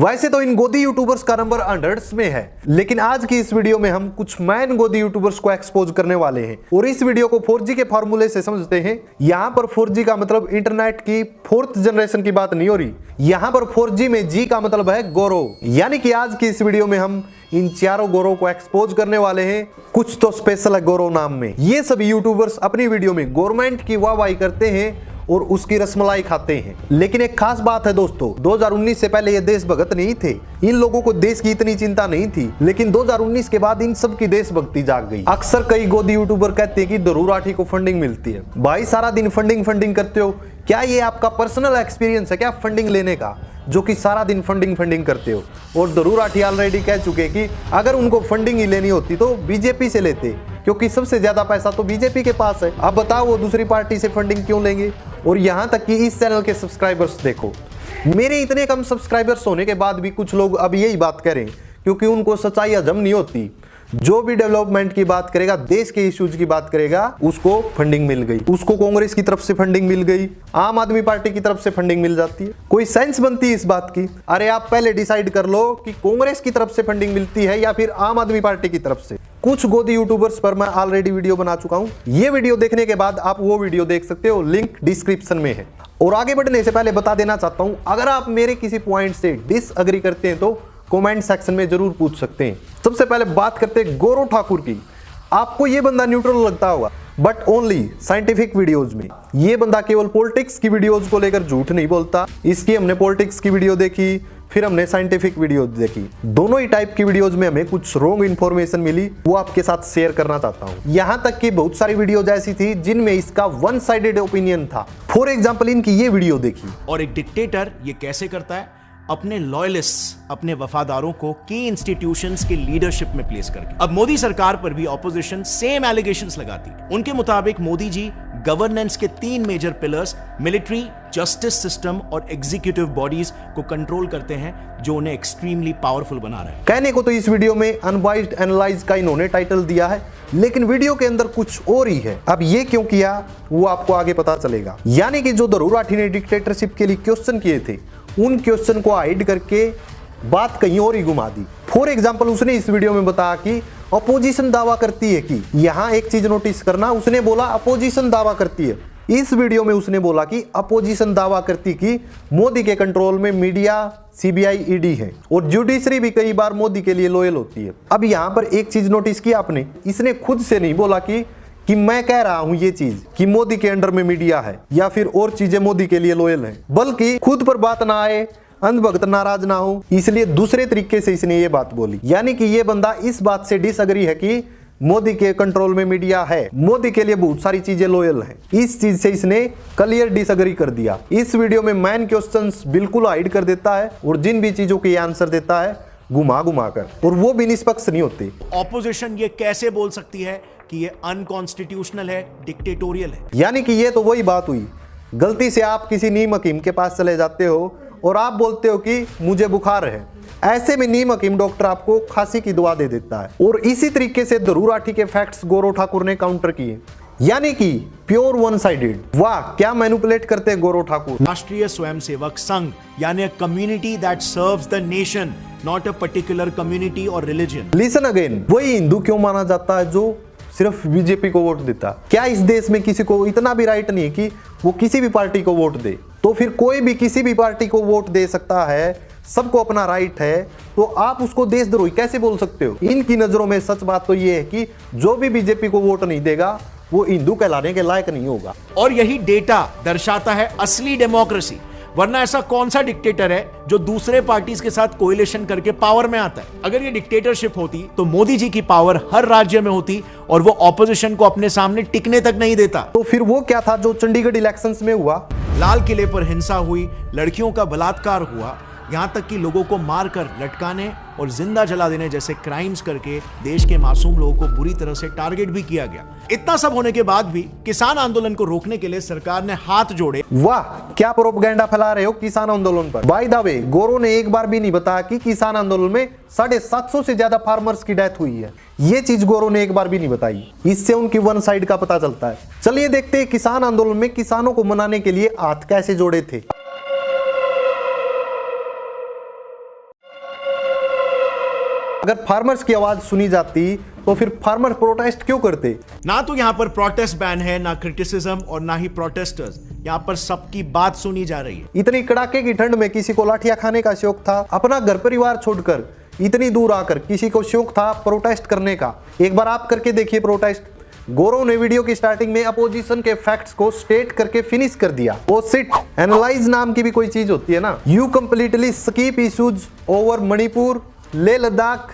वैसे तो इन गोदी यूट्यूबर्स का नंबर हंड्रेड्स में है, लेकिन आज की इस वीडियो में हम कुछ मैन गोदी यूट्यूबर्स को एक्सपोज करने वाले हैं और इस वीडियो को 4G के फॉर्मूले से समझते हैं। यहाँ पर 4G का मतलब इंटरनेट की 4th जनरेशन की बात नहीं हो रही, यहाँ पर 4G में G का मतलब है गौरव। यानी कि आज की इस वीडियो में हम इन चारों गौरव को एक्सपोज करने वाले हैं। कुछ तो स्पेशल है गौरव नाम में। ये सभी यूट्यूबर्स अपनी वीडियो में गवर्नमेंट की वाहवाही करते हैं और उसकी रसमलाई खाते हैं। लेकिन एक खास बात है दोस्तों, 2019 से पहले ये देशभक्त नहीं थे, इन लोगों को देश की इतनी चिंता नहीं थी, लेकिन 2019 के बाद इन सब की देशभक्ति जाग गई। अक्सर कई गोदी यूट्यूबर कहते हैं कि ध्रुव राठी को फंडिंग मिलती है। भाई सारा दिन फंडिंग करते हो, क्या ये आपका पर्सनल एक्सपीरियंस है क्या फंडिंग लेने का, जो कि सारा दिन फंडिंग करते हो? और ध्रुव राठी ऑलरेडी कह चुके कि अगर उनको फंडिंग ही लेनी होती तो बीजेपी से लेते, क्योंकि सबसे ज्यादा पैसा तो बीजेपी के पास है। अब बताओ वो दूसरी पार्टी से फंडिंग क्यों लेंगे? और यहाँ तक कि इस चैनल के सब्सक्राइबर्स देखो, मेरे इतने कम सब्सक्राइबर्स होने के बाद भी कुछ लोग अब यही बात करें, क्योंकि उनको सच्चाई हजम नहीं होती। जो भी डेवलपमेंट की बात करेगा, देश के इश्यूज की बात करेगा, उसको फंडिंग मिल गई, उसको कांग्रेस की तरफ से फंडिंग मिल गई, आम आदमी पार्टी की तरफ से फंडिंग मिल जाती है। कोई सेंस बनती है इस बात की? अरे आप पहले डिसाइड कर लो कि कांग्रेस की तरफ से फंडिंग मिलती है या फिर आम आदमी पार्टी की तरफ से। कुछ गोदी यूट्यूबर्स पर मैं ऑलरेडी वीडियो बना चुका हूं, ये वीडियो देखने के बाद आप वो वीडियो देख सकते हो, लिंक डिस्क्रिप्शन में है। और आगे बढ़ने से पहले बता देना चाहता हूं, अगर आप मेरे किसी पॉइंट से डिसएग्री करते हैं तो कमेंट सेक्शन में जरूर पूछ सकते हैं। सबसे पहले बात करते हैं गौरव ठाकुर की। आपको ये बंदा न्यूट्रल लगता होगा, बट ओनली साइंटिफिक वीडियोज में। ये बंदा केवल पॉलिटिक्स की वीडियोज को लेकर झूठ नहीं बोलता। इसकी हमने पॉलिटिक्स की वीडियो देखी, फिर हमने साइंटिफिक वीडियो देखी। दोनों ही टाइप की वीडियोज में हमें कुछ रॉन्ग इन्फॉर्मेशन मिली, वो आपके साथ शेयर करना चाहता हूँ। यहाँ तक कि बहुत सारी वीडियोज ऐसी थी जिनमें इसका वन साइडेड ओपिनियन था। फॉर एग्जाम्पल इनकी ये वीडियो देखी। और एक डिक्टेटर ये कैसे करता है? अपने लॉयलिस्ट्स, अपने वफादारों को की इंस्टीट्यूशंस के लीडरशिप में प्लेस करके। अब मोदी सरकार पर भी ऑपोजिशन सेम एलिगेशंस लगाती। उनके मुताबिक मोदी जी गवर्नेंस के 3 major pillars, military, justice system और एग्जीक्यूटिव बॉडीज को कंट्रोल करते हैं, जो उन्हें एक्सट्रीमली पावरफुल बना रहा है। कहने को तो इस वीडियो में अनबाइस्ड एनालाइज का इन्होंने टाइटल दिया है, लेकिन वीडियो के अंदर कुछ और ही है। अब ये क्यों किया वो आपको आगे पता चलेगा। यानी कि जो ध्रुव राठी ने डिक्टेटरशिप के लिए क्वेश्चन किए थे, उन क्वेश्चन को हाइड करके बात कहीं और ही घुमा दी। फॉर एग्जाम्पल उसने इस वीडियो में बताया कि अपोजिशन दावा करती है कि, यहाँ एक चीज नोटिस करना, उसने बोला अपोजिशन दावा करती है। इस वीडियो में उसने बोला कि अपोजिशन दावा करती कि मोदी के कंट्रोल में मीडिया, सीबीआई, ईडी है और जुडिशरी भी कई बार मोदी के लिए लॉयल होती है। अब यहाँ पर एक चीज नोटिस की आपने, इसने खुद से नहीं बोला कि मैं कह रहा हूं ये चीज कि मोदी के अंडर में मीडिया है या फिर और चीजें मोदी के लिए लॉयल हैं, बल्कि खुद पर बात ना आए, अंधभक्त नाराज ना हो, इसलिए दूसरे तरीके से इसने ये बात बोली। यानी कि ये बंदा इस बात से डिसएग्री है कि मोदी के कंट्रोल में मीडिया है, मोदी के लिए बहुत सारी चीजें लॉयल हैं। इस चीज से इसने क्लियर डिसएग्री कर दिया। इस वीडियो में मैन क्वेश्चंस बिल्कुल हाइड कर देता है और जिन भी चीजों के आंसर देता है घुमा कर, और वो भी निष्पक्ष नहीं होते। ऑपोजिशन ये कैसे बोल सकती है कि ये अनकॉन्स्टिट्यूशनल है, डिक्टेटोरियल है? यानी कि ये तो वही बात हुई, गलती से आप किसी नीम हकीम के पास चले जाते हो और आप बोलते हो कि मुझे बुखार है, ऐसे में नीम हकीम डॉक्टर आपको खांसी की दवा दे देता है। और इसी तरीके से ध्रुव राठी के फैक्ट्स गौरव ठाकुर ने काउंटर किए, यानी कि प्योर वन साइडेड। वाह क्या मैनिपुलेट करते हैं गौरव ठाकुर। राष्ट्रीय स्वयंसेवक संघ यानी community that serves the nation, not a particular community और रिलीजन। लिसन अगेन, वही हिंदू क्यों माना जाता है जो सिर्फ बीजेपी को वोट देता? क्या इस देश में किसी को इतना भी राइट नहीं है कि वो किसी भी पार्टी को वोट दे? तो फिर कोई भी किसी भी पार्टी को वोट दे सकता है, सबको अपना राइट है, तो आप उसको देशद्रोही कैसे बोल सकते हो? इनकी नजरों में सच बात तो ये है कि जो भी बीजेपी को वोट नहीं देगा वो हिंदू कहलाने के लायक नहीं होगा। और यही डेटा दर्शाता है असली डेमोक्रेसी। वरना ऐसा कौन सा डिक्टेटर है जो दूसरे पार्टीज के साथ कोएलिशन करके पावर में आता है? अगर ये डिक्टेटरशिप होती तो मोदी जी की पावर हर राज्य में होती और वो ऑपोजिशन को अपने सामने टिकने तक नहीं देता। तो फिर वो क्या था जो चंडीगढ़ इलेक्शंस में हुआ? लाल किले पर हिंसा हुई, लड़कियों का बलात्कार हुआ, यहां तक कि लोगों को मारकर लटकाने और जिंदा जला देने जैसे क्राइम्स करके देश के मासूम लोगों को बुरी तरह से टारगेट भी किया गया। इतना सब होने के बाद भी किसान आंदोलन को रोकने के लिए सरकार ने हाथ जोड़े। वाह क्या प्रोपगेंडा फैला रहे हो किसान आंदोलन पर। बाय द वे गौरव ने एक बार भी नहीं बताया कि किसान आंदोलन में 750 से ज्यादा फार्मर्स की डेथ हुई है। ये चीज गौरव ने एक बार भी नहीं बताई। इससे उनकी वन साइड का पता चलता है। चलिए देखते हैं किसान आंदोलन में किसानों को मनाने के लिए हाथ कैसे जोड़े थे। अगर फार्मर्स की आवाज सुनी जाती तो फिर फार्मर प्रोटेस्ट क्यों करते? ना तो यहां पर प्रोटेस्ट बैन है, ना क्रिटिसिज्म और ना ही प्रोटेस्टर्स। यहां पर सबकी बात सुनी जा रही है। इतनी कड़ाके की ठंड में किसी को लाठियां खाने का शौक था, अपना घर परिवार छोड़कर इतनी दूर आकर किसी को शौक था प्रोटेस्ट करने का। एक बार आप करके देखिए प्रोटेस्ट। गौरव ने वीडियो की स्टार्टिंग में अपोजिशन के फैक्ट्स को स्टेट करके फिनिश कर दिया। वो सिट एनालाइज नाम की भी कोई चीज होती है ना। You completely skip issues over Manipur, Leh Ladakh,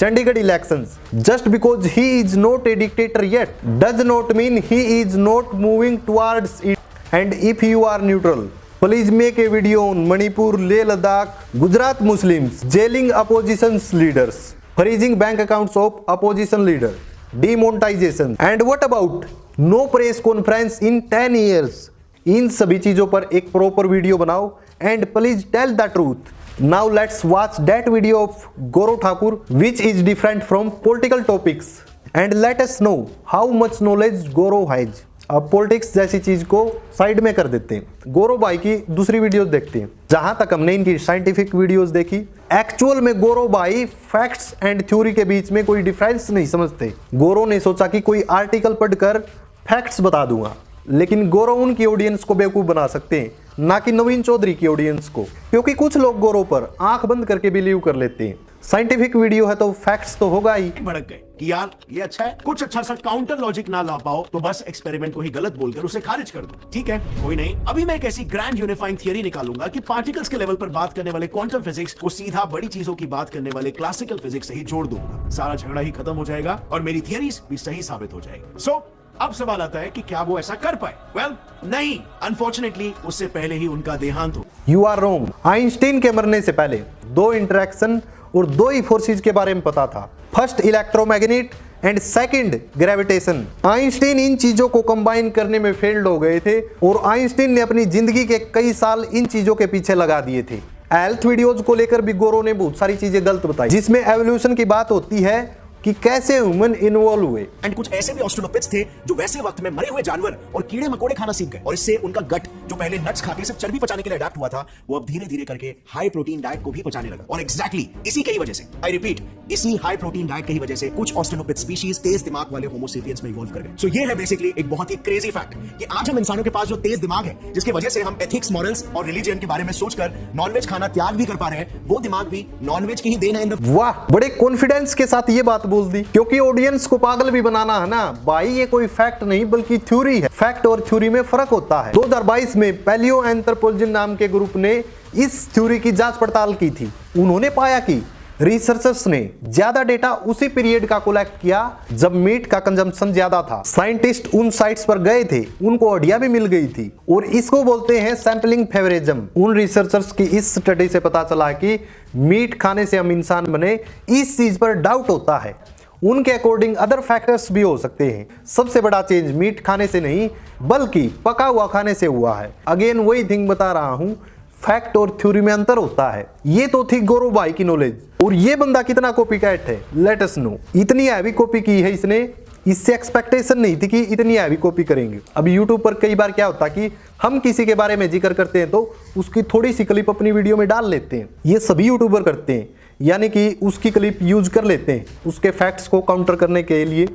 Chandigarh elections. Just because he is not a dictator yet does not mean he is not moving towards it. And if you are neutral, please make a video on Manipur, Leh Ladakh, Gujarat Muslims jailing opposition's leaders, freezing bank accounts of opposition leader, demonetization. And what about no press conference in 10 years? इन सभी चीजों पर एक proper video बनाओ and please tell the truth. Now let's watch that video of Gaurav Thakur which is different from political topics and let us know how much knowledge Gaurav has. अब politics जैसी चीज को side में कर देते हैं। गौरव भाई की दूसरी वीडियोस देखते हैं। जहां तक हमने इनकी साइंटिफिक वीडियोस देखी, एक्चुअल में गौरव भाई फैक्ट्स एंड थ्योरी के बीच में कोई डिफरेंस नहीं समझते। गौरव ने सोचा कि कोई आर्टिकल पढ़कर फैक्ट्स बता दूंगा, लेकिन गौरव उनकी ऑडियंस को बेवकूफ बना सकते हैं, ना कि नवीन चौधरी की ऑडियंस को, क्योंकि कुछ लोग गौरव पर आंख बंद करके बिलीव कर लेते हैं। साइंटिफिक वीडियो है तो फैक्ट्स तो होगा ही। भड़क गए कि यार ये अच्छा है, कुछ अच्छा सा काउंटर लॉजिक ना ला पाओ तो बस एक्सपेरिमेंट को ही गलत बोलकर उसे खारिज कर दो। ठीक है, कोई नहीं। अभी मैं एक ऐसी ग्रैंड यूनिफाइंग थियरी निकालूंगा कि पार्टिकल्स के लेवल पर बात करने वाले क्वांटम फिजिक्स को सीधा बड़ी चीजों की बात करने वाले क्लासिकल फिजिक्स से ही जोड़ दूंगा। सारा झगड़ा ही खत्म हो जाएगा और मेरी थियरीज भी सही साबित हो जाएगी। सो अब सवाल आता है कि क्या वो ऐसा कर पाए? वेल, नहीं, अनफॉर्चुनेटली उससे पहले ही उनका देहांत हो। You are wrong. आइंस्टीन के मरने से पहले दो इंटरेक्शन और दो ही फोर्सेज के बारे में पता था। First electromagnet and second gravitation. Einstein इन चीजों को कंबाइन करने में फेल्ड हो गए थे और आइंस्टीन ने अपनी जिंदगी के कई साल इन चीजों के पीछे लगा दिए थे। हेल्थ वीडियोज को लेकर भी गौरव ने बहुत सारी चीजें गलत बताई, जिसमें एवोल्यूशन की बात होती है कि कैसे ह्यूमन इन्वॉल्व हुए। एंड कुछ ऐसे भी ऑस्ट्रेलोपिथ्स थे जो वैसे वक्त में मरे हुए जानवर और कीड़े मकोड़े खाना सीख गए और इससे उनका गट जो पहले नट्स खाके सिर्फ चर्बी पचाने के लिए अडैप्ट हुआ था, वो अब धीरे धीरे करके हाई प्रोटीन डाइट को भी पचाने लगा। और एग्जैक्टली इसी की वजह से, आई रिपीट, इसी हाई प्रोटीन डाइट की वजह से कुछ ऑस्ट्रेलोपिथ स्पीशीज तेज दिमाग वाले होमो सेपियंस में इवॉल्व कर गए। सो ये है बेसिकली एक बहुत ही क्रेजी फैक्ट कि आज हम इंसानों के पास जो तेज दिमाग है, जिसकी वजह से हम एथिक्स, मॉरल्स और रिलीजन के बारे में सोचकर नॉनवेज खाना त्याग भी कर पा रहे हैं, वो दिमाग भी नॉनवेज की ही देन है। वाह, बड़े कॉन्फिडेंस के साथ ये बात बोल दी, क्योंकि ऑडियंस को पागल भी बनाना है ना भाई। ये कोई फैक्ट नहीं बल्कि थ्योरी है। फैक्ट और थ्योरी में फर्क होता है। 2022 में पैलियो एंथ्रोपोलॉजी नाम के ग्रुप ने इस थ्योरी की जांच पड़ताल की थी। उन्होंने पाया कि रिसर्चर्स ने ज्यादा डेटा उसी पीरियड का कलेक्ट किया जब मीट का कंजम्पशन ज्यादा था। साइंटिस्ट उन साइट्स पर गए थे, उनको हड्डियां भी मिल गई थी और इसको बोलते हैं सैंपलिंग फेवरिज्म। उन रिसर्चर्स की इस स्टडी से पता चला कि मीट खाने से हम इंसान बने, इस चीज पर डाउट होता है। उनके अकॉर्डिंग अदर फैक्टर्स भी हो सकते हैं। सबसे बड़ा चेंज मीट खाने से नहीं बल्कि पका हुआ खाने से हुआ है। अगेन वही थिंग बता रहा हूं, फैक्ट और थ्योरी में अंतर होता है। ये तो थी गौरव भाई की नॉलेज। और ये बंदा कितना कॉपी कैट है, लेट अस नो। इतनी हैवी कॉपी की है इसने, इससे एक्सपेक्टेशन नहीं थी कि इतनी हैवी कॉपी करेंगे। अब यूट्यूब पर कई बार क्या होता कि हम किसी के बारे में जिक्र करते हैं तो उसकी थोड़ी सी क्लिप अपनी वीडियो में डाल लेते हैं। ये सभी यूट्यूबर करते हैं, यानी कि उसकी क्लिप यूज कर लेते हैं उसके फैक्ट्स को काउंटर करने के लिए।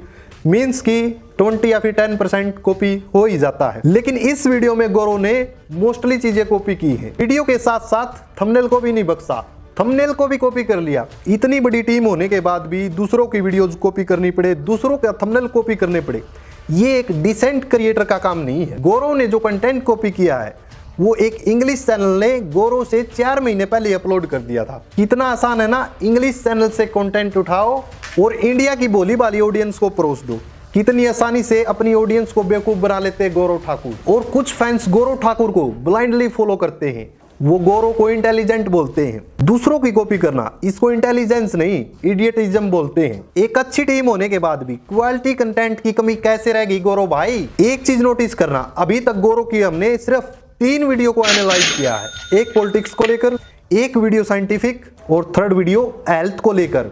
मीन्स की 20 या फिर 10% कॉपी हो ही जाता है। लेकिन इस वीडियो में गौरव ने मोस्टली चीजें कॉपी की है। वीडियो के साथ साथ थंबनेल को भी नहीं बख्शा, थंबनेल को भी कॉपी कर लिया। इतनी बड़ी टीम होने के बाद भी दूसरों की वीडियोज कॉपी करनी पड़े, दूसरों का थंबनेल कॉपी करने पड़े, ये एक डिसेंट क्रिएटर का काम नहीं है। गौरव ने जो कंटेंट कॉपी किया है वो एक इंग्लिश चैनल ने गौरव से 4 महीने पहले अपलोड कर दिया था। कितना आसान है ना, इंग्लिश चैनल से कंटेंट उठाओ और इंडिया की बोली वाली ऑडियंस को परोस दो। कितनी आसानी से अपनी ऑडियंस को बेवकूफ बना लेते हैं गौरव ठाकुर। और कुछ फैंस गौरव ठाकुर को ब्लाइंडली फॉलो करते हैं, वो गौरव को इंटेलिजेंट बोलते हैं। दूसरों की कॉपी करना, इसको इंटेलिजेंस नहीं इडियटिज्म बोलते हैं। एक अच्छी टीम होने के बाद भी क्वालिटी कंटेंट की कमी कैसे रहेगी गौरव भाई? एक चीज नोटिस करना, अभी तक गौरव की हमने सिर्फ 3 वीडियो को एनालाइज किया है। एक पॉलिटिक्स को लेकर, एक वीडियो साइंटिफिक और थर्ड वीडियो हेल्थ को लेकर।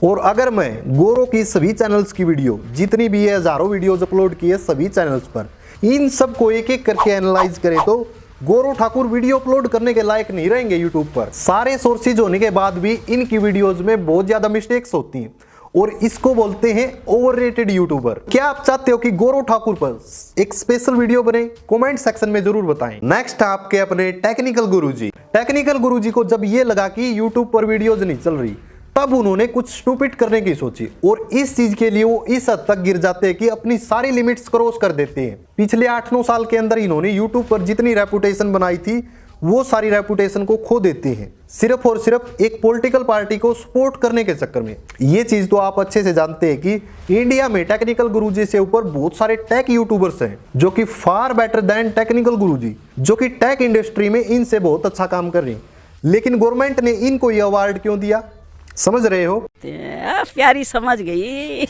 और अगर मैं गौरव की सभी चैनल्स की वीडियो, जितनी भी है हजारों वीडियोस अपलोड की है सभी चैनल्स पर, इन सब को एक एक करके एनालाइज करें तो गौरव ठाकुर वीडियो अपलोड करने के लायक नहीं रहेंगे यूट्यूब पर। सारे सोर्सेज होने के बाद भी इनकी वीडियोज में बहुत ज्यादा मिस्टेक्स होती हैं और इसको बोलते हैं ओवररेटेड यूट्यूबर। क्या आप चाहते हो कि गौरव ठाकुर पर एक स्पेशल वीडियो बने? कमेंट सेक्शन में जरूर बताएं। नेक्स्ट आपके अपने टेक्निकल गुरुजी। टेक्निकल गुरुजी को जब ये लगा कि यूट्यूब पर वीडियोज नहीं चल रही, तब उन्होंने कुछ स्टूपिड करने की सोची और इस चीज के लिए वो इस हद तक गिर जाते हैं कि अपनी सारी लिमिट्स क्रॉस कर देते हैं। पिछले 8-9 साल के अंदर इन्होंने यूट्यूब पर जितनी रेपुटेशन बनाई थी वो सारी रेपुटेशन को खो देते हैं, सिर्फ और सिर्फ एक पॉलिटिकल पार्टी को सपोर्ट करने के चक्कर में। ये चीज तो आप अच्छे से जानते हैं कि इंडिया में टेक्निकल गुरुजी से ऊपर बहुत सारे टेक यूट्यूबर्स हैं जो कि फार बेटर देन टेक्निकल गुरुजी, जो कि टेक इंडस्ट्री में इनसे बहुत अच्छा काम कर रहे हैं। लेकिन गवर्नमेंट ने इनको ये अवार्ड क्यों दिया, समझ रहे हो? प्यारी समझ गई।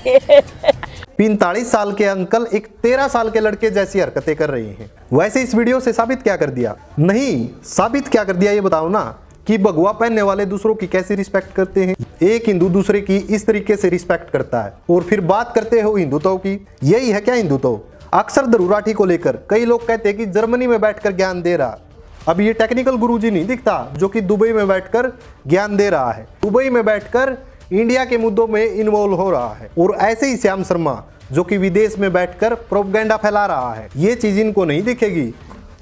45 साल के अंकल एक 13 साल के लड़के जैसी हरकतें कर रहे हैं। वैसे इस वीडियो से साबित क्या कर दिया? नहीं, साबित क्या कर दिया ये बताओ ना, कि भगवा पहनने वाले दूसरों की कैसी रिस्पेक्ट करते हैं। एक हिंदू दूसरे की इस तरीके से रिस्पेक्ट करता है और फिर बात करते हो हिंदुत्व की। यही है क्या हिंदुत्व? अक्सर ध्रुव को लेकर कई लोग कहते हैं कि जर्मनी में बैठकर ज्ञान दे रहा। अब ये टेक्निकल गुरुजी नहीं दिखता जो कि दुबई में बैठकर ज्ञान दे रहा है, दुबई में बैठकर इंडिया के मुद्दों में इन्वॉल्व हो रहा है। और ऐसे ही श्याम शर्मा जो कि विदेश में बैठकर प्रोपगेंडा फैला रहा है। ये चीज इनको नहीं दिखेगी।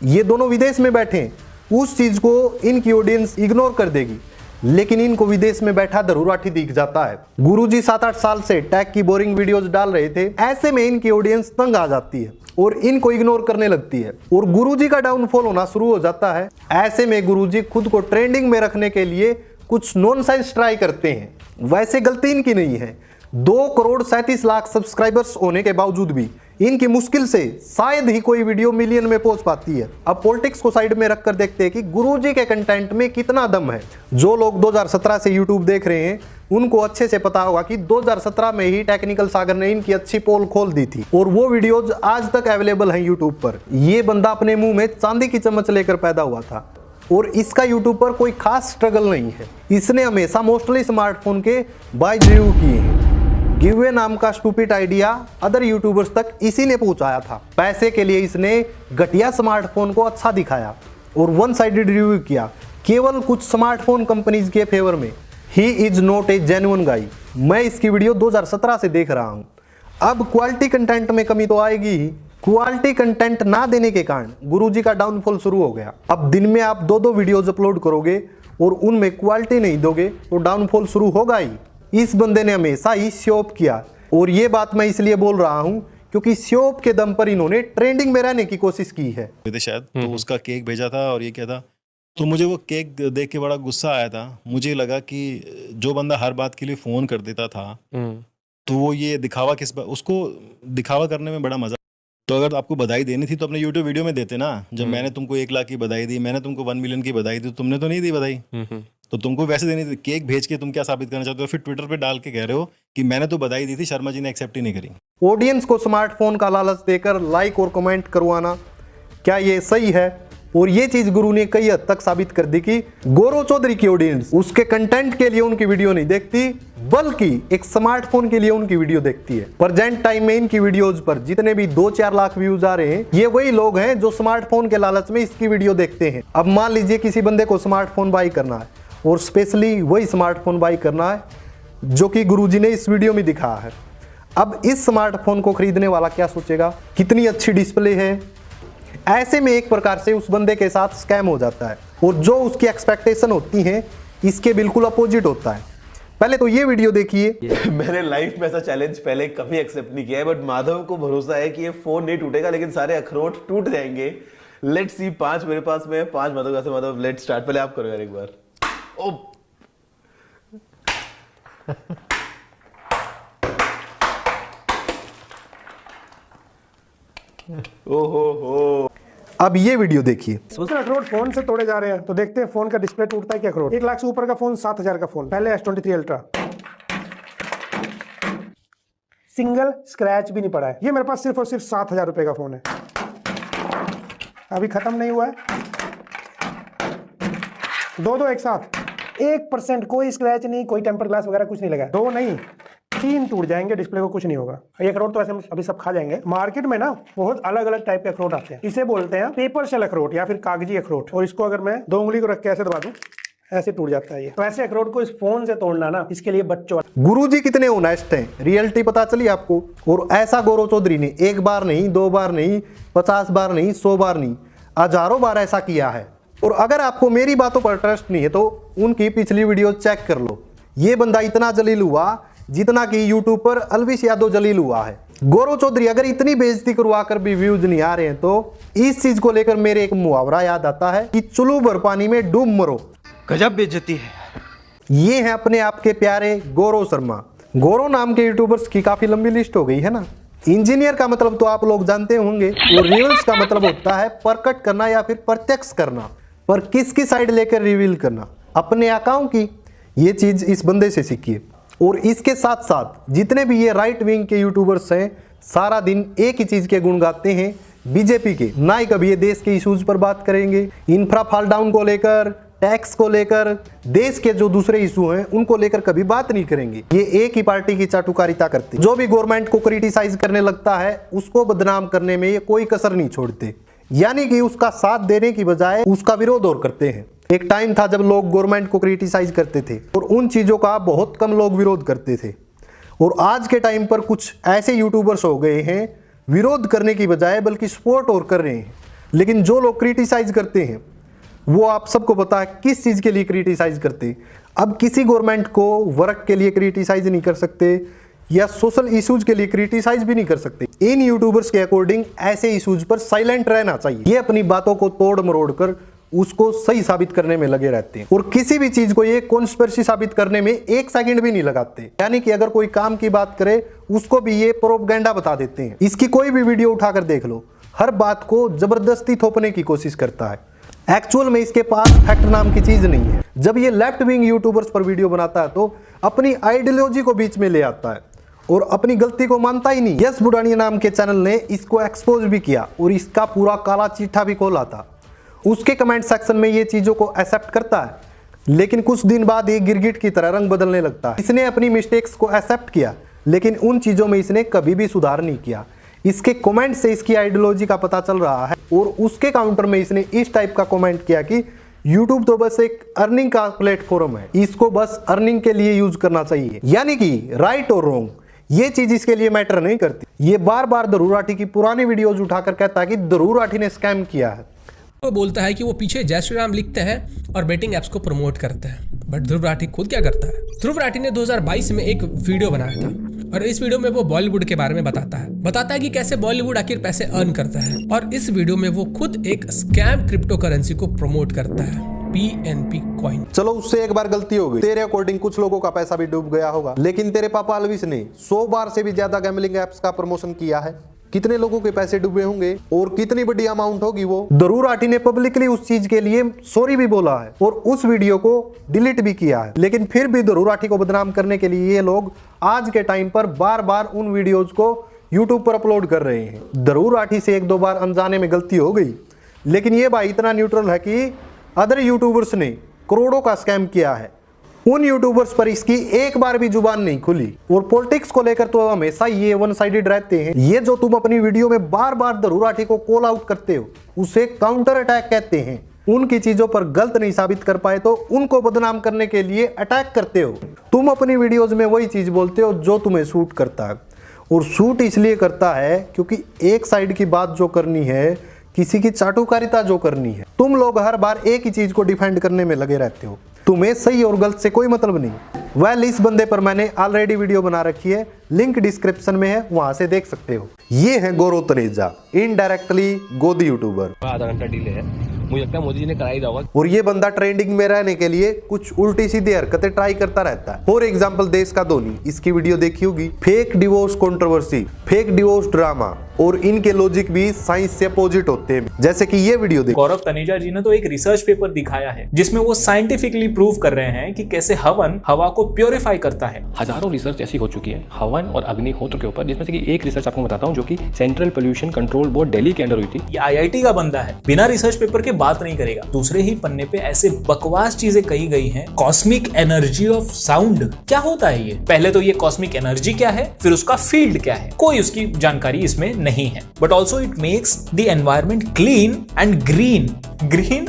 ये दोनों विदेश में बैठे, उस चीज को इनकी ऑडियंस इग्नोर कर देगी, लेकिन इनको विदेश में बैठा ध्रुव दिख जाता है। गुरुजी 7-8 साल से टैग की बोरिंग वीडियोस डाल रहे थे, ऐसे में इनकी ऑडियंस तंग आ जाती है और इनको इग्नोर करने लगती है और गुरुजी का डाउनफॉल होना शुरू हो जाता है। ऐसे में गुरुजी खुद को ट्रेंडिंग में रखने के लिए कुछ नॉनसेंस ट्राई करते हैं। वैसे गलती इनकी नहीं है, 2,37,00,000 सब्सक्राइबर्स होने के बावजूद भी इनकी मुश्किल से शायद ही कोई वीडियो मिलियन में पहुंच पाती है। अब पॉलिटिक्स को साइड में रखकर देखते हैं कि गुरुजी के कंटेंट में कितना दम है। जो लोग 2017 से यूट्यूब देख रहे हैं उनको अच्छे से पता होगा कि 2017 में ही टेक्निकल सागर ने इनकी अच्छी पोल खोल दी थी और वो वीडियोज आज तक अवेलेबल हैं यूट्यूब पर। ये बंदा अपने मुंह में चांदी की चम्मच लेकर पैदा हुआ था और इसका यूट्यूब पर कोई खास स्ट्रगल नहीं है। इसने हमेशा मोस्टली स्मार्टफोन के बाय रिव्यू किए हैं। गिववे नाम का स्टूपिड आइडिया अदर यूट्यूबर्स तक इसी ने पहुंचाया था। पैसे के लिए इसने घटिया स्मार्टफोन को अच्छा दिखाया और वन साइडेड रिव्यू किया केवल कुछ स्मार्टफोन कंपनीज के फेवर में। He is not a genuine गाई। मैं इसकी वीडियो 2017 से देख रहा हूं। अब क्वालिटी कंटेंट में कमी तो आएगी ही। क्वालिटी कंटेंट ना देने के कारण गुरुजी का डाउनफॉल शुरू हो गया। अब दिन में आप 2-2 वीडियोज अपलोड करोगे और उनमें क्वालिटी नहीं दोगे तो डाउनफॉल शुरू होगा ही। इस बंदे ने हमेशा ही शोप किया और ये बात मैं इसलिए बोल रहा हूं क्योंकि शोप के दम पर इन्होंने ट्रेंडिंग में रहने की कोशिश की है। शायद तो उसका केक भेजा था और ये क्या था, तो मुझे वो केक देख के बड़ा गुस्सा आया था। मुझे लगा कि जो बंदा हर बात के लिए फ़ोन कर देता था तो वो ये दिखावा उसको दिखावा करने में बड़ा मज़ा। तो अगर आपको बधाई देनी थी तो अपने यूट्यूब वीडियो में देते ना। जब मैंने तुमको 1 लाख की बधाई दी, मैंने तुमको 1 मिलियन की बधाई दी, तुमने तो नहीं दी बधाई। तो तुमको वैसे देनी थी। केक भेज के तुम क्या साबित करना चाहते हो? फिर ट्विटर पे डाल के कह रहे हो कि मैंने तो बधाई दी थी, शर्मा जी ने एक्सेप्ट ही नहीं करी। ऑडियंस को स्मार्टफोन का लालच देकर लाइक और कमेंट करवाना, क्या ये सही है? और ये चीज गुरु ने कई हद तक साबित कर दी कि गौरव चौधरी की ऑडियंस उसके कंटेंट के लिए उनकी वीडियो नहीं देखती, बल्कि एक स्मार्टफोन के लिए उनकी वीडियो देखती है। प्रेजेंट टाइम में इनकी वीडियोज पर जितने भी 2-4 लाख व्यूज आ रहे हैं, ये वही लोग हैं जो स्मार्टफोन के लालच में इसकी वीडियो देखते हैं। अब मान लीजिए किसी बंदे को स्मार्टफोन बाई करना है और स्पेशली वही स्मार्टफोन बाई करना है जो कि गुरुजी ने इस वीडियो में दिखाया है। अब इस स्मार्टफोन को खरीदने वाला क्या सोचेगा, कितनी अच्छी डिस्प्ले है। ऐसे में एक प्रकार से उस बंदे के साथ स्कैम हो जाता है और जो उसकी एक्सपेक्टेशन होती है इसके बिल्कुल अपोजिट होता है। पहले तो ये वीडियो देखिए। मैंने लाइफ में ऐसा चैलेंज पहले कभी एक्सेप्ट नहीं किया है, बट माधव को भरोसा है कि ये फोन नहीं टूटेगा लेकिन सारे अखरोट टूट जाएंगे। Let's see. 5 मेरे पास में, 5 माधव का। Madhav let's start. पहले आप करो यार एक बार। ओहो। अब ये वीडियो देखिए। अखरोट फोन से तोड़े जा रहे हैं तो देखते हैं फोन का डिस्प्ले टूटता है क्या। अखरोट 1 लाख से ऊपर का फोन, 7,000 का फोन, पहले S23 अल्ट्रा, सिंगल स्क्रैच भी नहीं पड़ा है। ये मेरे पास सिर्फ और सिर्फ 7,000 रुपए का फोन है, अभी खत्म नहीं हुआ है। दो एक साथ, 1% कोई स्क्रैच नहीं, कोई टेम्पर ग्लास वगैरह कुछ नहीं लगा। 2 नहीं, 3 टूट जाएंगे, डिस्प्ले को कुछ नहीं होगा। ये अखरोट तो ऐसे हम अभी सब खा जाएंगे। मार्केट में ना बहुत अलग अलग टाइप के अखरोट आते हैं, इसे बोलते हैं पेपर शेल अखरोट या फिर कागजी अखरोट। और इसको अगर मैं 2 उंगली को रख के ऐसे दबा दूं, ऐसे टूट जाता है ये। तो ऐसे अखरोट को इस फोन से तोड़ना ना, इसके लिए बच्चों। गुरुजी कितने ऑनेस्ट हैं, रियलिटी पता चली आपको। और ऐसा गौरव चौधरी ने 1 बार नहीं, 2 बार नहीं, 50 बार नहीं, 100 बार नहीं, हजारों बार ऐसा किया है। और अगर आपको मेरी बातों पर ट्रस्ट नहीं है तो उनकी पिछली वीडियो चेक कर लो। ये बंदा इतना जलील हुआ जितना कि यूट्यूब पर अलविश यादव जलील हुआ है। गौरव चौधरी अगर इतनी बेइज्जती करवा कर भी व्यूज नहीं आ रहे हैं तो इस चीज को लेकर मेरे एक मुहावरा याद आता है कि चुल्लू भर पानी में डूब मरो। गजब बेइज्जती है। ये है अपने आपके प्यारे गौरव शर्मा। गौरव नाम के यूट्यूबर्स की काफी लंबी लिस्ट हो गई है ना। इंजीनियर का मतलब तो आप लोग जानते होंगे, और रिवील्स का मतलब होता है प्रकट करना या फिर प्रत्यक्ष करना, पर किसकी साइड लेकर रिवील करना, अपने आकाओं की। ये चीज इस बंदे से सीखिए। और इसके साथ साथ जितने भी ये राइट विंग के यूट्यूबर्स हैं सारा दिन एक ही चीज के गुण गाते हैं, बीजेपी के। ना ही कभी ये देश के इश्यूज पर बात करेंगे, इंफ्रा फॉल डाउन को लेकर, टैक्स को लेकर, देश के जो दूसरे इशू हैं उनको लेकर कभी बात नहीं करेंगे। ये एक ही पार्टी की चाटुकारिता करते। जो भी गवर्नमेंट को क्रिटिसाइज करने लगता है उसको बदनाम करने में ये कोई कसर नहीं छोड़ते, यानी कि उसका साथ देने की बजाय उसका विरोध और करते हैं। एक टाइम था जब लोग गवर्नमेंट को क्रिटिसाइज करते थे और उन चीजों का बहुत कम लोग विरोध करते थे। और आज के टाइम पर कुछ ऐसे यूट्यूबर्स हो गए हैं विरोध करने की बजाय बल्कि सपोर्ट और कर रहे हैं। लेकिन जो लोग क्रिटिसाइज करते हैं वो आप सबको पता है किस चीज के लिए क्रिटिसाइज करते हैं। अब किसी गवर्नमेंट को वर्क के लिए क्रिटिसाइज नहीं कर सकते या सोशल इश्यूज के लिए क्रिटिसाइज भी नहीं कर सकते। इन यूट्यूबर्स के अकॉर्डिंग ऐसे इश्यूज पर साइलेंट रहना चाहिए। ये अपनी बातों को तोड़ मरोड़ कर उसको सही साबित करने में लगे रहते हैं और किसी भी चीज को ये कॉन्स्पिरेसी साबित करने में 1 सेकंड भी नहीं लगाते। यानी कि अगर कोई काम की बात करे उसको भी ये प्रोपगेंडा बता देते हैं। इसकी कोई भी वीडियो उठाकर देख लो, हर बात को जबरदस्ती थोपने की कोशिश करता है। एक्चुअल में इसके पास फैक्ट नाम की चीज नहीं है। जब ये लेफ्ट विंग यूट्यूबर्स पर वीडियो बनाता है तो अपनी आइडियोलॉजी को बीच में ले आता है और अपनी गलती को मानता ही नहीं। यस बुडानिया नाम के चैनल ने इसको एक्सपोज भी किया और इसका पूरा काला चिट्ठा भी खोला था। उसके कमेंट सेक्शन में ये चीजों को एक्सेप्ट करता है, लेकिन कुछ दिन बाद ये गिरगिट की तरह रंग बदलने लगता है। इसने अपनी मिस्टेक्स को एक्सेप्ट किया लेकिन उन चीजों में इसने कभी भी सुधार नहीं किया। इसके कमेंट से इसकी आइडियोलॉजी का पता चल रहा है। और उसके काउंटर में इसने इस टाइप का कमेंट किया कि YouTube तो बस एक अर्निंग का प्लेटफॉर्म है, इसको बस अर्निंग के लिए यूज करना चाहिए। यानी कि राइट और रॉन्ग ये चीज इसके लिए मैटर नहीं करती। ये बार बार ध्रुव राठी की पुरानी वीडियोज उठाकर कहता है कि ध्रुव राठी ने स्कैम किया है। वो बोलता है कि वो पीछे जय श्री राम लिखते हैं और बेटिंग एप्स को प्रमोट करते हैं, बट ध्रुव राठी खुद क्या करता है? ध्रुव राठी ने 2022 में एक वीडियो बनाया था और इस वीडियो में वो बॉलीवुड के बारे में बताता है कि कैसे बॉलीवुड आखिर पैसे अर्न करता है। और इस वीडियो में वो खुद एक स्कैम क्रिप्टो करेंसी को प्रमोट करता है, PNP कॉइन। चलो उससे एक बार गलती हो गई, तेरे अकॉर्डिंग कुछ लोगों का पैसा भी डूब गया होगा, लेकिन तेरे पापा अलविश ने 100 बार से भी ज्यादा गैम्बलिंग एप्स का प्रमोशन किया है। कितने लोगों के पैसे डूबे होंगे और कितनी बड़ी अमाउंट होगी वो। ध्रुव राठी ने पब्लिकली उस चीज के लिए सॉरी भी बोला है और उस वीडियो को डिलीट भी किया है। लेकिन फिर भी ध्रुव राठी को बदनाम करने के लिए ये लोग आज के टाइम पर बार बार उन वीडियोज को यूट्यूब पर अपलोड कर रहे हैं। ध्रुव राठी से 1-2 बार अनजाने में गलती हो गई, लेकिन ये भाई इतना न्यूट्रल है कि अदर यूट्यूबर्स ने करोड़ों का स्कैम किया है, उन यूट्यूबर्स पर इसकी एक बार भी जुबान नहीं खुली। और पॉलिटिक्स को लेकर तो हमेशा ये वन साइडेड रहते हैं। ये जो तुम अपनी वीडियो में बार बार ध्रुव राठी को कॉल आउट करते हो उसे काउंटर अटैक कहते हैं। उनकी चीजों पर गलत नहीं साबित कर पाए तो उनको बदनाम करने के लिए अटैक करते हो। तुम अपनी वीडियोज में वही चीज बोलते हो जो तुम्हें सूट करता है, और सूट इसलिए करता है क्योंकि एक साइड की बात जो करनी है, किसी की चाटुकारिता जो करनी है, तुम लोग हर बार एक ही चीज को डिफेंड करने में लगे रहते हो। तुम्हें सही और गलत से कोई मतलब नहीं। वेल, इस बंदे पर मैंने ऑलरेडी वीडियो बना रखी है, लिंक डिस्क्रिप्शन में है, वहां से देख सकते हो। ये है गौरव तनेजा, इनडायरेक्टली गोदी यूट्यूबर। आधा घंटा डिले है, मुझे लगता है मोदी जी ने कराई होगा। और ये बंदा ट्रेंडिंग में रहने के लिए कुछ उल्टी सीधी हरकतें ट्राई करता रहता है। फॉर एग्जाम्पल देश का धोनी, इसकी वीडियो देखी होगी, fake divorce controversy, fake divorce drama, और इनके लॉजिक भी साइंस से अपोजिट होते हैं, जैसे कि ये वीडियो देखो। गौरव तनेजा जी ने तो एक रिसर्च पेपर दिखाया है जिसमें वो साइंटिफिकली प्रूव कर रहे हैं कि कैसे हवन हवा को प्योरीफाई करता है। हजारों रिसर्च ऐसी हो चुकी है हवन और अग्निहोत्र के ऊपर, जिसमें से कि एक रिसर्च आपको बताता हूँ जो कि central pollution control board Delhi के अंडर हुई थी। ये आईआईटी का बंदा है, बिना रिसर्च पेपर के बात नहीं करेगा। दूसरे ही पन्ने पे ऐसे बकवास चीजें कही गई हैं। कॉस्मिक एनर्जी ऑफ साउंड, क्या होता है ये? पहले तो ये कॉस्मिक एनर्जी क्या है, फिर उसका फील्ड क्या है, कोई उसकी जानकारी इसमें नहीं है। But also it makes the environment clean and green.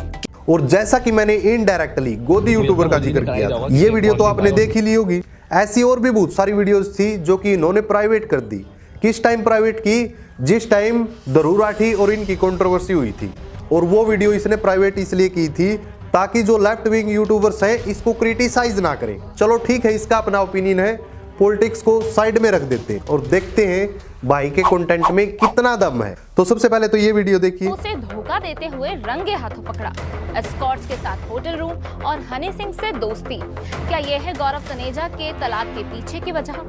और जैसा कि मैंने इनडायरेक्टली गोदी यूट्यूबर का जिक्र किया था, ये वीडियो तो आपने देख ही ली होगी। ऐसी और भी बहुत सारी वीडियोस थी जो कि इन्होंने प्राइवेट कर दी। किस टाइम प्राइवेट की? जिस टाइम ध्रुव राठी और इनकी कंट्रोवर्सी हुई थी। और वो वीडियो इसने प्राइवेट इसलिए की थी ताकि जो लेफ्ट विंग यूट्यूबर्स हैं इसको क्रिटिसाइज ना करें। चलो ठीक है, इसका अपना ओपिनियन है, पॉलिटिक्स को साइड में रख देते हैं और देखते हैं भाई के कंटेंट में कितना दम है। तो सबसे पहले तो ये वीडियो देखिए। उसे धोखा देते हुए रंगे हाथों पकड़ा, एस्कॉर्ट्स के साथ होटल रूम और हनी सिंह से दोस्ती। क्या यह है गौरव तनेजा के तलाक के पीछे की वजह?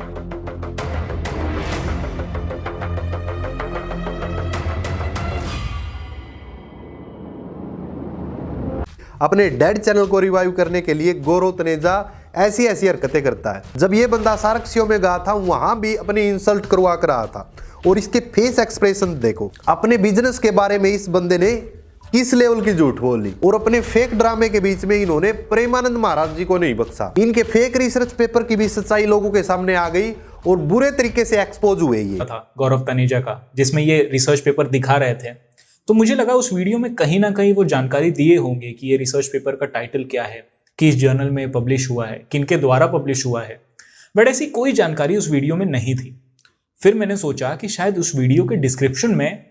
अपने डेड चैनल को रिवाइव करने के लिए गौरव तनेजा ऐसी हरकतें करता है। जब ये बंदा सारक्सियों में गया था वहां भी अपनी इंसल्ट करवा कर रहा था। और इसके फेस एक्सप्रेशन देखो। अपने बिजनेस के बारे में इस बंदे ने किस लेवल की झूठ बोली। और अपने फेक ड्रामे के बीच में इन्होंने प्रेमानंद महाराज जी को नहीं बख्शा। इनके फेक रिसर्च पेपर की भी सच्चाई लोगों के सामने आ गई और बुरे तरीके से एक्सपोज हुए ये था गौरव तनेजा का, जिसमें ये रिसर्च पेपर दिखा रहे थे। तो मुझे लगा उस वीडियो में कहीं ना कहीं वो जानकारी दिए होंगे कि ये रिसर्च पेपर का टाइटल क्या है, किस जर्नल में पब्लिश हुआ है, किनके द्वारा पब्लिश हुआ है। बट ऐसी कोई जानकारी उस वीडियो में नहीं थी। फिर मैंने सोचा कि शायद उस वीडियो के डिस्क्रिप्शन में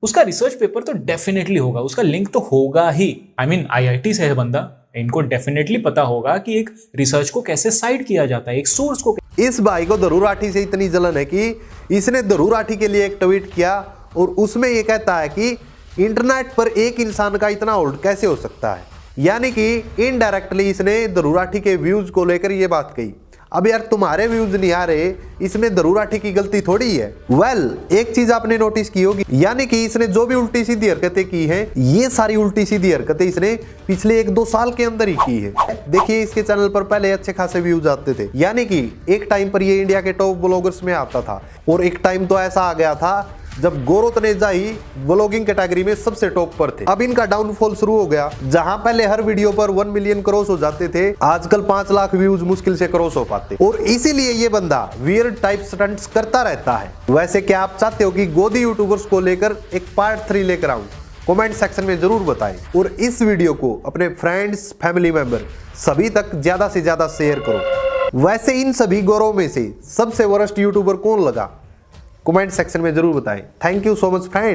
उसका रिसर्च पेपर तो डेफिनेटली होगा, उसका लिंक तो होगा ही। आई मीन IIT से है बंदा, इनको डेफिनेटली पता होगा कि एक रिसर्च को कैसे साइट किया जाता है, एक सोर्स को। इस भाई को ध्रुव राठी से इतनी जलन है कि इसने ध्रुव राठी के लिए एक ट्वीट किया और उसमें ये कहता है कि इंटरनेट पर एक इंसान का इतना होल्ड कैसे हो सकता है। यानी कि इनडायरेक्टली इसने ध्रुव राठी के व्यूज को लेकर ये बात कही। अब यार तुम्हारे व्यूज नहीं आ रहे, इसमें ध्रुव राठी की गलती थोड़ी है। एक चीज आपने नोटिस की होगी, यानी कि इसने जो भी उल्टी सीधी हरकतें की हैं, ये सारी उल्टी सीधी हरकतें इसने पिछले 1-2 साल के अंदर ही की है। देखिए इसके चैनल पर पहले अच्छे खासे व्यूज आते थे, यानी कि एक टाइम पर ये इंडिया के टॉप ब्लॉगर्स में आता था। और एक टाइम तो ऐसा आ गया था जब गौरव तनेजा ही ब्लॉगिंग कैटेगरी में सबसे टॉप पर थे। अब इनका डाउनफॉल शुरू हो गया। जहां पहले हर वीडियो पर 1 मिलियन क्रॉस हो जाते थे, आजकल 5 लाख व्यूज मुश्किल से क्रॉस हो पाते। और इसीलिए ये बंदा वियर्ड टाइप स्टंट्स करता रहता है। वैसे क्या आप चाहते हो कि गोदी यूट्यूबर्स को लेकर एक पार्ट 3 लेकर आऊं? कमेंट सेक्शन में जरूर बताएं। और इस वीडियो को अपने फ्रेंड्स, फैमिली मेंबर सभी तक ज्यादा से ज्यादा शेयर करो। वैसे इन सभी गौरव में से सबसे वर्स्ट यूट्यूबर कौन लगा? कमेंट सेक्शन में जरूर बताएं। Thank you so much friend.